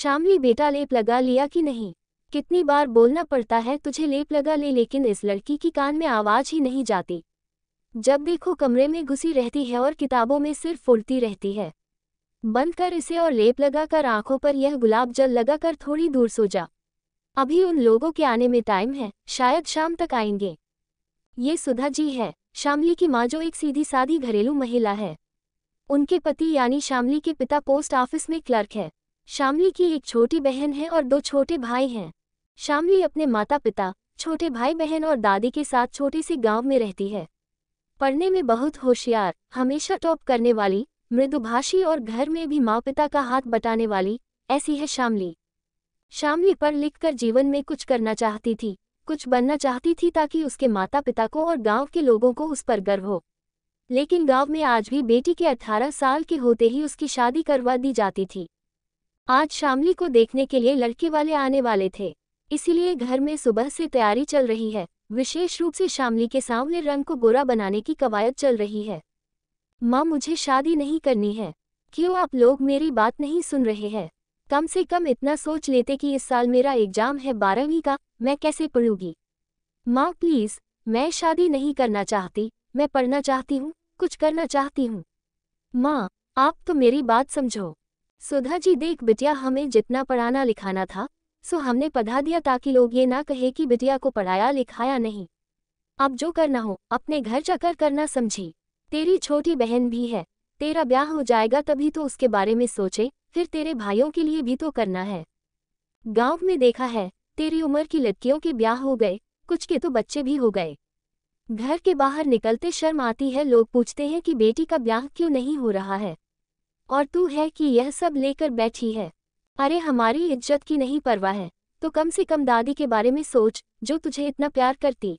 शामली बेटा लेप लगा लिया कि नहीं? कितनी बार बोलना पड़ता है तुझे लेप लगा ले, लेकिन इस लड़की की कान में आवाज ही नहीं जाती। जब देखो कमरे में घुसी रहती है और किताबों में सिर फुलती रहती है। बंद कर इसे और लेप लगा कर आंखों पर यह गुलाब जल लगा कर थोड़ी दूर सो जा। अभी उन लोगों के आने में टाइम है, शायद शाम तक आएंगे। ये सुधा जी है, शामली की माँ, जो एक सीधी सादी घरेलू महिला है। उनके पति यानी शामली के पिता पोस्ट ऑफिस में क्लर्क है। शामली की एक छोटी बहन है और 2 छोटे भाई हैं। शामली अपने माता पिता, छोटे भाई बहन और दादी के साथ छोटे से गांव में रहती है। पढ़ने में बहुत होशियार, हमेशा टॉप करने वाली, मृदुभाषी और घर में भी माँ पिता का हाथ बटाने वाली, ऐसी है शामली। शामली पढ़ लिख कर जीवन में कुछ करना चाहती थी, कुछ बनना चाहती थी ताकि उसके माता पिता को और गांव के लोगों को उस पर गर्व हो। लेकिन गांव में आज भी बेटी के 18 साल के होते ही उसकी शादी करवा दी जाती थी। आज शामली को देखने के लिए लड़के वाले आने वाले थे, इसीलिए घर में सुबह से तैयारी चल रही है। विशेष रूप से शामली के सांवले रंग को गोरा बनाने की कवायद चल रही है। माँ, मुझे शादी नहीं करनी है। क्यों आप लोग मेरी बात नहीं सुन रहे हैं? कम से कम इतना सोच लेते कि इस साल मेरा एग्जाम है 12वीं का, मैं कैसे पढ़ूंगी? माँ प्लीज, मैं शादी नहीं करना चाहती, मैं पढ़ना चाहती हूँ, कुछ करना चाहती हूँ। माँ, आप तो मेरी बात समझो। सुधा जी, देख बिटिया, हमें जितना पढ़ाना लिखाना था सो हमने पढ़ा दिया, ताकि लोग ये ना कहे कि बिटिया को पढ़ाया लिखाया नहीं। अब जो करना हो अपने घर जाकर करना, समझी? तेरी छोटी बहन भी है, तेरा ब्याह हो जाएगा तभी तो उसके बारे में सोचे, फिर तेरे भाइयों के लिए भी तो करना है। गांव में देखा है, तेरी उम्र की लड़कियों के ब्याह हो गए, कुछ के तो बच्चे भी हो गए। घर के बाहर निकलते शर्म आती है, लोग पूछते हैं कि बेटी का ब्याह क्यों नहीं हो रहा है, और तू है कि यह सब लेकर बैठी है। अरे हमारी इज्जत की नहीं परवाह है तो कम से कम दादी के बारे में सोच, जो तुझे इतना प्यार करती।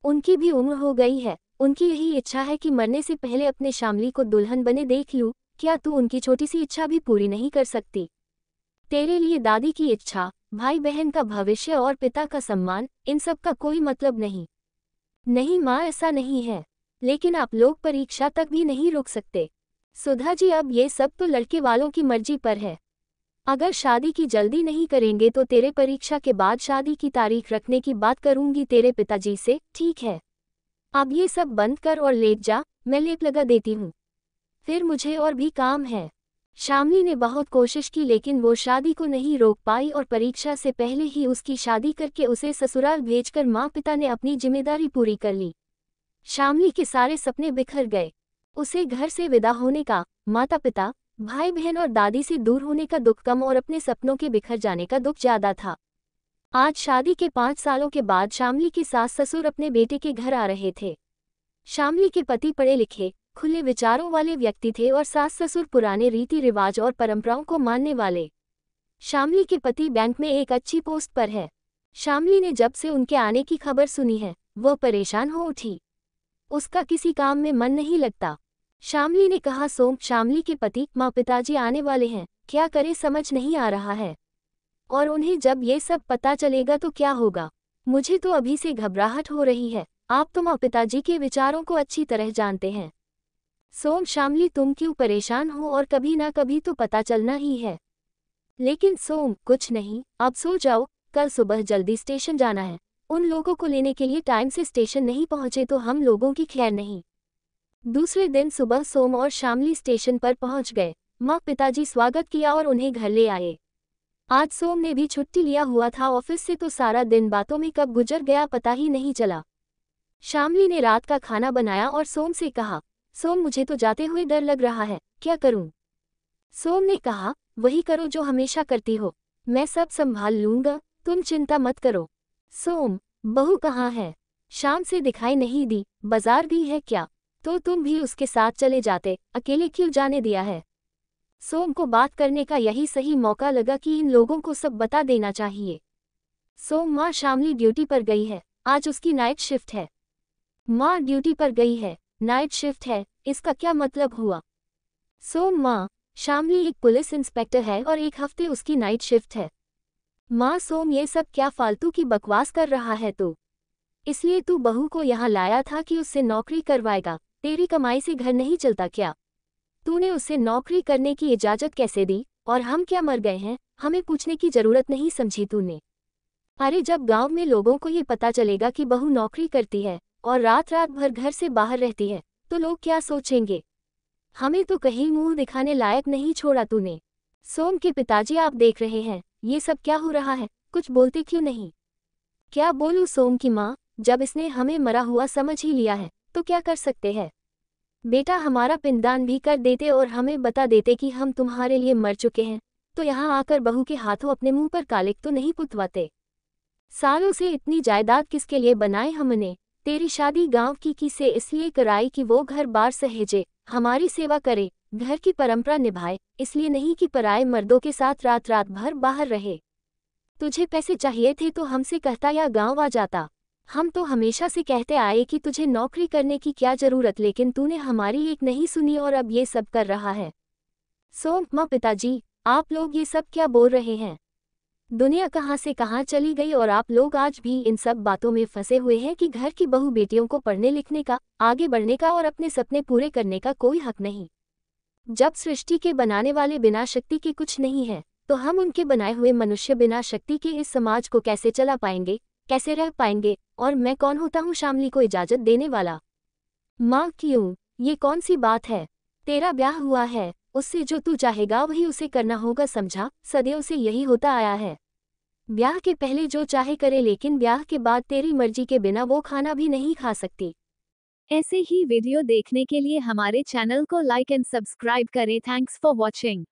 उनकी भी उम्र हो गई है, उनकी यही इच्छा है कि मरने से पहले अपने शामली को दुल्हन बने देख लूं। क्या तू उनकी छोटी सी इच्छा भी पूरी नहीं कर सकती? तेरे लिए दादी की इच्छा, भाई बहन का भविष्य और पिता का सम्मान, इन सब का कोई मतलब नहीं। नहीं माँ, ऐसा नहीं है, लेकिन आप लोग परीक्षा तक भी नहीं रोक सकते। सुधा जी, अब ये सब तो लड़के वालों की मर्जी पर है। अगर शादी की जल्दी नहीं करेंगे तो तेरे परीक्षा के बाद शादी की तारीख रखने की बात करूंगी तेरे पिताजी से, ठीक है? अब ये सब बंद कर और लेट जा, मैं लेप लगा देती हूँ, फिर मुझे और भी काम है। शामली ने बहुत कोशिश की, लेकिन वो शादी को नहीं रोक पाई और परीक्षा से पहले ही उसकी शादी करके उसे ससुराल भेजकर माँ पिता ने अपनी जिम्मेदारी पूरी कर ली। शामली के सारे सपने बिखर गए। उसे घर से विदा होने का, माता पिता, भाई बहन और दादी से दूर होने का दुख कम और अपने सपनों के बिखर जाने का दुख ज्यादा था। आज शादी के 5 सालों के बाद शामली के सास ससुर अपने बेटे के घर आ रहे थे। शामली के पति पढ़े लिखे, खुले विचारों वाले व्यक्ति थे और सास ससुर पुराने रीति रिवाज और परंपराओं को मानने वाले। शामली के पति बैंक में एक अच्छी पोस्ट पर है। शामली ने जब से उनके आने की खबर सुनी है, वह परेशान हो उठी। उसका किसी काम में मन नहीं लगता। शामली ने कहा, सोम, शामली के पति, माँ पिताजी आने वाले हैं, क्या करे समझ नहीं आ रहा है, और उन्हें जब ये सब पता चलेगा तो क्या होगा? मुझे तो अभी से घबराहट हो रही है। आप तो माँ पिताजी के विचारों को अच्छी तरह जानते हैं। सोम, शामली, तुम क्यों परेशान हो, और कभी ना कभी तो पता चलना ही है। लेकिन सोम, कुछ नहीं, अब सो जाओ, कल सुबह जल्दी स्टेशन जाना है। उन लोगों को लेने के लिए टाइम से स्टेशन नहीं पहुंचे तो हम लोगों की खैर नहीं। दूसरे दिन सुबह सोम और शामली स्टेशन पर पहुंच गए। माँ पिताजी स्वागत किया और उन्हें घर ले आए। आज सोम ने भी छुट्टी लिया हुआ था ऑफिस से, तो सारा दिन बातों में कब गुजर गया पता ही नहीं चला। शामली ने रात का खाना बनाया और सोम से कहा, सोम, मुझे तो जाते हुए डर लग रहा है, क्या करूं? सोम ने कहा, वही करो जो हमेशा करती हो, मैं सब संभाल लूंगा, तुम चिंता मत करो। सोम, बहू कहाँ है? शाम से दिखाई नहीं दी, बाजार गई है क्या? तो तुम भी उसके साथ चले जाते, अकेले क्यों जाने दिया है? सोम को बात करने का यही सही मौका लगा कि इन लोगों को सब बता देना चाहिए। सोम, माँ, शामली ड्यूटी पर गई है, आज उसकी नाइट शिफ्ट है। माँ, ड्यूटी पर गई है, नाइट शिफ्ट है, इसका क्या मतलब हुआ? सोम, माँ, शामली एक पुलिस इंस्पेक्टर है और एक हफ्ते उसकी नाइट शिफ्ट है। माँ, सोम, ये सब क्या फालतू की बकवास कर रहा है तू? इसलिए तू बहू को यहाँ लाया था कि उससे नौकरी करवाएगा, तेरी कमाई से घर नहीं चलता क्या? तूने उसे नौकरी करने की इजाजत कैसे दी, और हम क्या मर गए हैं, हमें पूछने की जरूरत नहीं समझी तूने। अरे जब गांव में लोगों को ये पता चलेगा कि बहू नौकरी करती है और रात रात भर घर से बाहर रहती है, तो लोग क्या सोचेंगे। हमें तो कहीं मुंह दिखाने लायक नहीं छोड़ा तूने। सोम के पिताजी आप देख रहे हैं, ये सब क्या हो रहा है, कुछ बोलते क्यों नहीं। क्या बोलूं सोम की माँ, जब इसने हमें मरा हुआ समझ ही लिया है तो क्या कर सकते हैं। बेटा हमारा पिंडदान भी कर देते और हमें बता देते कि हम तुम्हारे लिए मर चुके हैं, तो यहाँ आकर बहू के हाथों अपने मुंह पर कालिक तो नहीं पुतवाते। सालों से इतनी जायदाद किसके लिए बनाए हमने। तेरी शादी गांव की से इसलिए कराई कि वो घर बार सहेजे, हमारी सेवा करे, घर की परंपरा निभाए, इसलिए नहीं कि पराए मर्दों के साथ रात रात भर बाहर रहे। तुझे पैसे चाहिए थे तो हमसे कहता या गांव आ जाता। हम तो हमेशा से कहते आए कि तुझे नौकरी करने की क्या जरूरत, लेकिन तूने हमारी एक नहीं सुनी और अब ये सब कर रहा है। सोम माँ पिताजी, आप लोग ये सब क्या बोल रहे हैं। दुनिया कहाँ से कहाँ चली गई और आप लोग आज भी इन सब बातों में फंसे हुए हैं कि घर की बहू बेटियों को पढ़ने लिखने का, आगे बढ़ने का और अपने सपने पूरे करने का कोई हक नहीं। जब सृष्टि के बनाने वाले बिना शक्ति के कुछ नहीं है, तो हम उनके बनाए हुए मनुष्य बिना शक्ति के इस समाज को कैसे चला पाएंगे, कैसे रह पाएंगे। और मैं कौन होता हूँ शामली को इजाजत देने वाला। माँ क्यों, ये कौन सी बात है। तेरा ब्याह हुआ है, उससे जो तू चाहेगा वही उसे करना होगा, समझा। सदैव से यही होता आया है। ब्याह के पहले जो चाहे करे, लेकिन ब्याह के बाद तेरी मर्जी के बिना वो खाना भी नहीं खा सकती। ऐसे ही वीडियो देखने के लिए हमारे चैनल को लाइक एंड सब्सक्राइब करें। Thanks for watching.